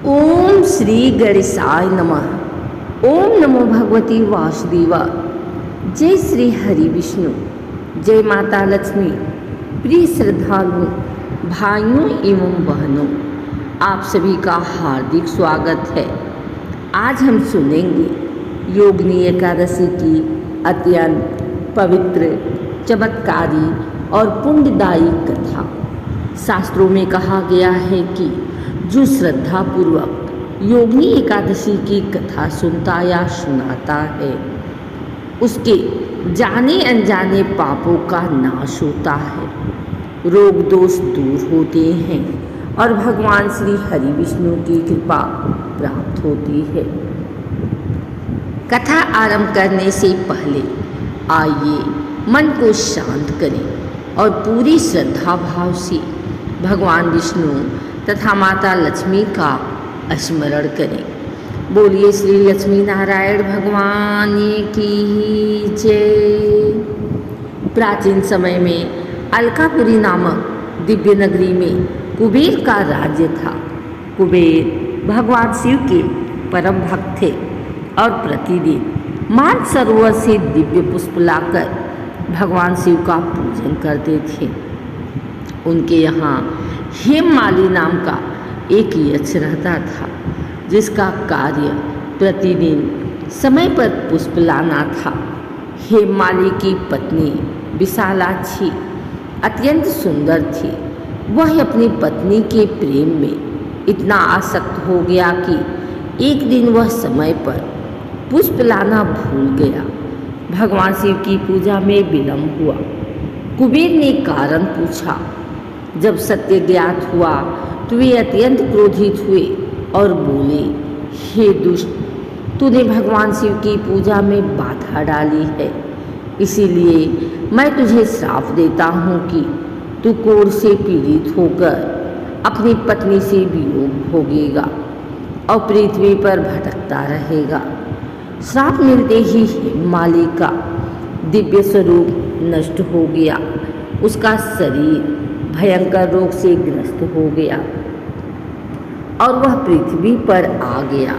ओम श्री गणेशाय नमः। ओम नमो भगवती वासुदेवा। जय श्री हरि विष्णु। जय माता लक्ष्मी। प्रिय श्रद्धालुओं, भाइयों एवं बहनों, आप सभी का हार्दिक स्वागत है। आज हम सुनेंगे योगिनी एकादशी की अत्यंत पवित्र, चमत्कारी और पुण्यदायी कथा। शास्त्रों में कहा गया है कि जो श्रद्धापूर्वक योगिनी एकादशी की कथा सुनता या सुनाता है, उसके जाने अनजाने पापों का नाश होता है, रोग दोष दूर होते हैं और भगवान श्री हरि विष्णु की कृपा प्राप्त होती है। कथा आरंभ करने से पहले आइए मन को शांत करें और पूरी श्रद्धा भाव से भगवान विष्णु तथा माता लक्ष्मी का स्मरण करें। बोलिए श्री लक्ष्मी नारायण भगवान की जय। प्राचीन समय में अलकापुरी नामक दिव्य नगरी में कुबेर का राज्य था। कुबेर भगवान शिव के परम भक्त थे और प्रतिदिन मानसरोवर से दिव्य पुष्प लाकर भगवान शिव का पूजन करते थे। उनके यहाँ हेममाली नाम का एक यक्ष रहता था, जिसका कार्य प्रतिदिन समय पर पुष्प लाना था। हेममाली की पत्नी विशालाक्षी अत्यंत सुंदर थी। वह अपनी पत्नी के प्रेम में इतना आसक्त हो गया कि एक दिन वह समय पर पुष्प लाना भूल गया। भगवान शिव की पूजा में विलंब हुआ। कुबेर ने कारण पूछा। जब सत्य ज्ञात हुआ तो वे अत्यंत क्रोधित हुए और बोले, हे दुष्ट, तूने भगवान शिव की पूजा में बाधा डाली है, इसीलिए मैं तुझे श्राप देता हूँ कि तू कोढ़ से पीड़ित होकर अपनी पत्नी से वियोग भोगेगा और पृथ्वी पर भटकता रहेगा। श्राप मिलते ही हेममाली का दिव्य स्वरूप नष्ट हो गया। उसका शरीर भयंकर रोग से ग्रस्त हो गया और वह पृथ्वी पर आ गया।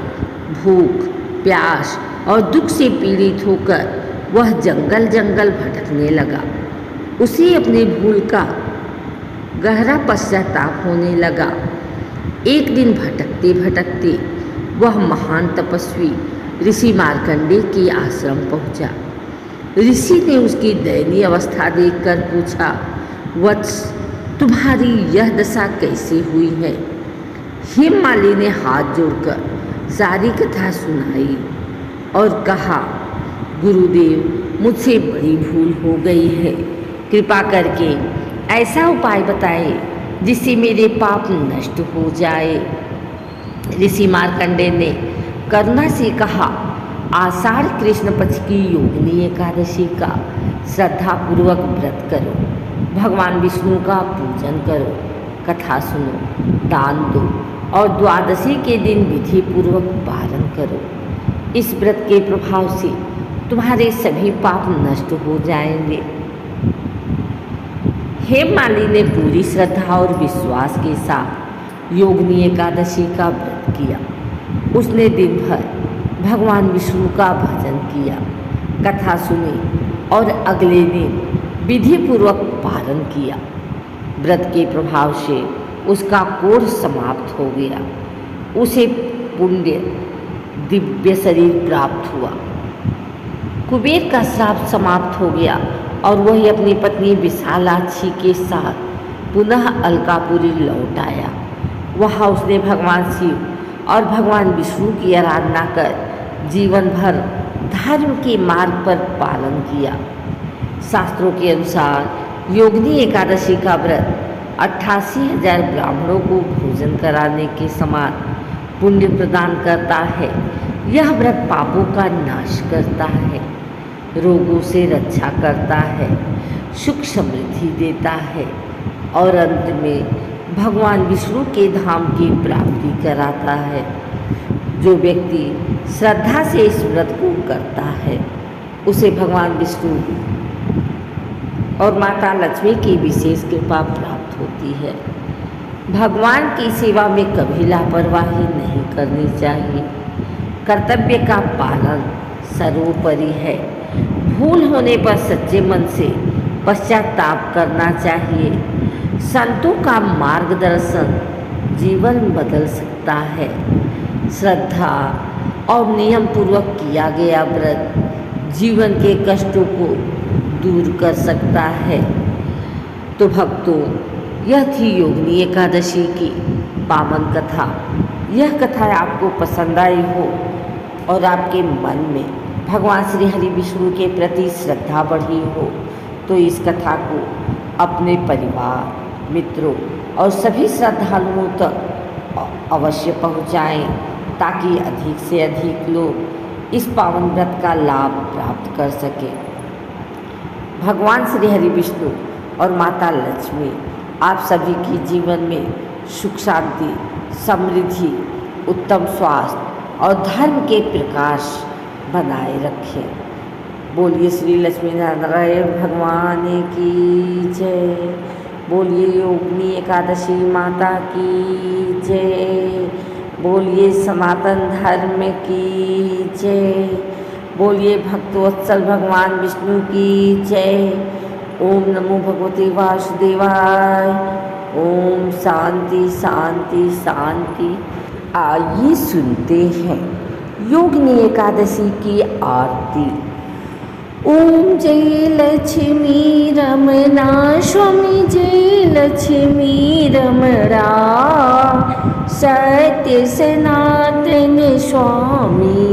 भूख, प्यास और दुख से पीड़ित होकर वह जंगल जंगल भटकने लगा। उसे अपनी भूल का गहरा पश्चाताप होने लगा। एक दिन भटकते भटकते वह महान तपस्वी ऋषि मार्कंडेय के आश्रम पहुंचा। ऋषि ने उसकी दयनीय अवस्था देखकर पूछा, वत्स, तुम्हारी यह दशा कैसे हुई है? हेममाली ने हाथ जोड़कर सारी कथा सुनाई और कहा, गुरुदेव, मुझसे बड़ी भूल हो गई है। कृपा करके ऐसा उपाय बताएं जिससे मेरे पाप नष्ट हो जाए। ऋषि मार्कंडेय ने करुणा से कहा, आषाढ़ कृष्ण पक्ष की योगिनी एकादशी का श्रद्धापूर्वक व्रत करो, भगवान विष्णु का पूजन करो, कथा सुनो, दान दो और द्वादशी के दिन विधि पूर्वक पारण करो। इस व्रत के प्रभाव से तुम्हारे सभी पाप नष्ट हो जाएंगे। हेममाली ने पूरी श्रद्धा और विश्वास के साथ योगिनी एकादशी का व्रत किया। उसने दिन भर भगवान विष्णु का भजन किया, कथा सुनी और अगले दिन विधि पूर्वक पारण किया। व्रत के प्रभाव से उसका कोढ़ समाप्त हो गया। उसे पुण्य दिव्य शरीर प्राप्त हुआ। कुबेर का श्राप समाप्त हो गया और वह अपनी पत्नी विशालाक्षी के साथ पुनः अलकापुरी लौट आया। वहाँ उसने भगवान शिव और भगवान विष्णु की आराधना कर जीवन भर धर्म के मार्ग पर पालन किया। शास्त्रों के अनुसार योगिनी एकादशी का व्रत 88,000 ब्राह्मणों को भोजन कराने के समान पुण्य प्रदान करता है। यह व्रत पापों का नाश करता है, रोगों से रक्षा करता है, सुख समृद्धि देता है और अंत में भगवान विष्णु के धाम की प्राप्ति कराता है। जो व्यक्ति श्रद्धा से इस व्रत को करता है, उसे भगवान विष्णु और माता लक्ष्मी की विशेष कृपा प्राप्त होती है। भगवान की सेवा में कभी लापरवाही नहीं करनी चाहिए। कर्तव्य का पालन सर्वोपरि है। भूल होने पर सच्चे मन से पश्चाताप करना चाहिए। संतों का मार्गदर्शन जीवन बदल सकता है। श्रद्धा और नियम पूर्वक किया गया व्रत जीवन के कष्टों को दूर कर सकता है। तो भक्तों, यह थी योगिनी एकादशी की पावन कथा। यह कथा आपको पसंद आई हो और आपके मन में भगवान श्री हरि विष्णु के प्रति श्रद्धा बढ़ी हो तो इस कथा को अपने परिवार, मित्रों और सभी श्रद्धालुओं तक अवश्य पहुंचाएं ताकि अधिक से अधिक लोग इस पावन व्रत का लाभ प्राप्त कर सकें। भगवान श्री हरि विष्णु और माता लक्ष्मी आप सभी के जीवन में सुख शांति, समृद्धि, उत्तम स्वास्थ्य और धर्म के प्रकाश बनाए रखें। बोलिए श्री लक्ष्मी नारायण भगवान की जय। बोलिए योगिनी एकादशी माता की जय। बोलिए सनातन धर्म की जय। बोलिए भक्तवत्सल भगवान विष्णु की जय। ओम नमो भगवते वासुदेवाय। ओम शांति शांति शांति। आइए सुनते हैं योगिनी एकादशी की आरती। ओम जय लक्ष्मी रमणा स्वामी जय लक्ष्मी रमणा सत्य सनातन स्वामी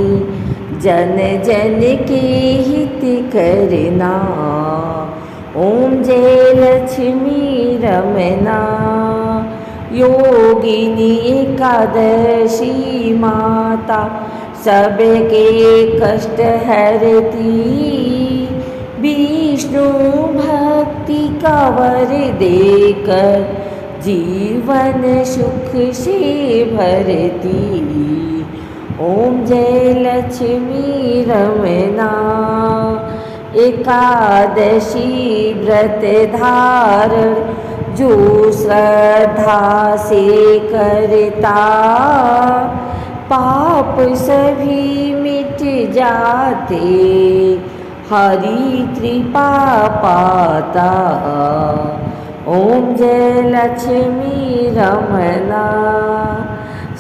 जन जन के हित करना। ओम जय लक्ष्मी रमणा योगिनी एकादशी माता सबके कष्ट हरती। विष्णु भक्ति का वर देकर जीवन सुख से भरती। ओम जय लक्ष्मी रमणा एकादशी व्रत धारण जो श्रद्धा से करता पाप सभी मिट जाते हरि कृपा पाता। ओम जय लक्ष्मी रमणा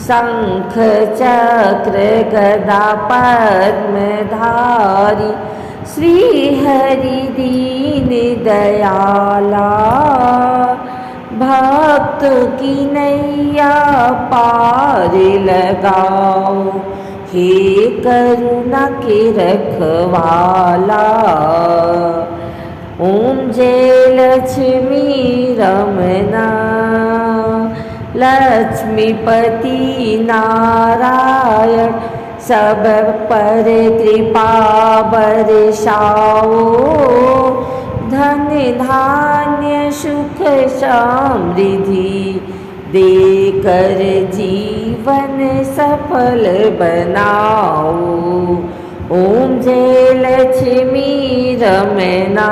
शंख चक्र गदा पद्मधारी श्री हरि दीन दयाला भक्त की नैया पार लगाओ हे करुणा के रखवाला। ओम जय लक्ष्मी रमणा लक्ष्मीपति नारायण सब पर कृपा बरसाओ। धन धान्य सुख समृद्धि देकर जीवन सफल बनाओ। ओम जय लक्ष्मी रमणा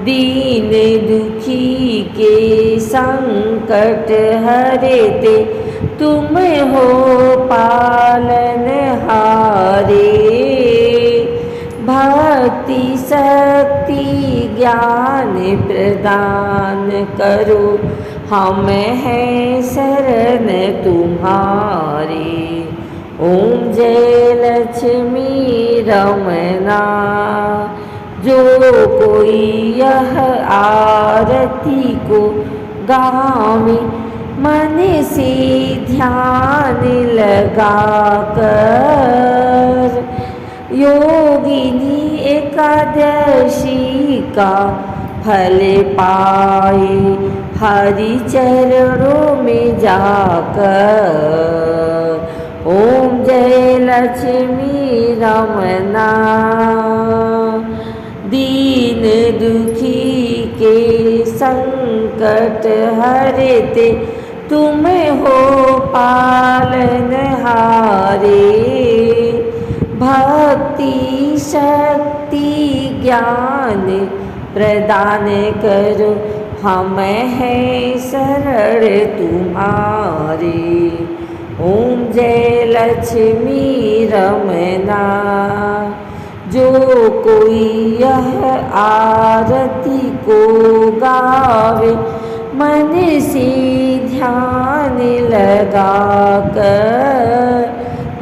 दीन दुखी के संकट हरते तुम हो पालनहारे। भक्ति शक्ति ज्ञान प्रदान करो हम हैं शरण तुम्हारे। ओम जय लक्ष्मी रमणा जो कोई यह आरती को गावे मन से ध्यान लगाकर योगिनी एकादशी का फल पाए हरि चरणों में जाकर। ओम जय लक्ष्मी रमणा दीन दुखी के संकट हरते तुम हो पालनहारे। भक्ति शक्ति ज्ञान प्रदान करो हम हैं शरण तुम्हारे। ओम जय लक्ष्मी रमना। जो कोई यह आरती को गावे, मन से ध्यान लगाकर,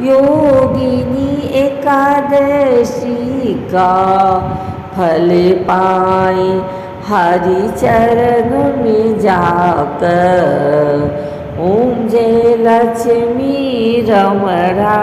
योगिनी एकादशी का फल पाए हरि चरण में जाकर। ओम जय लक्ष्मी रमणा।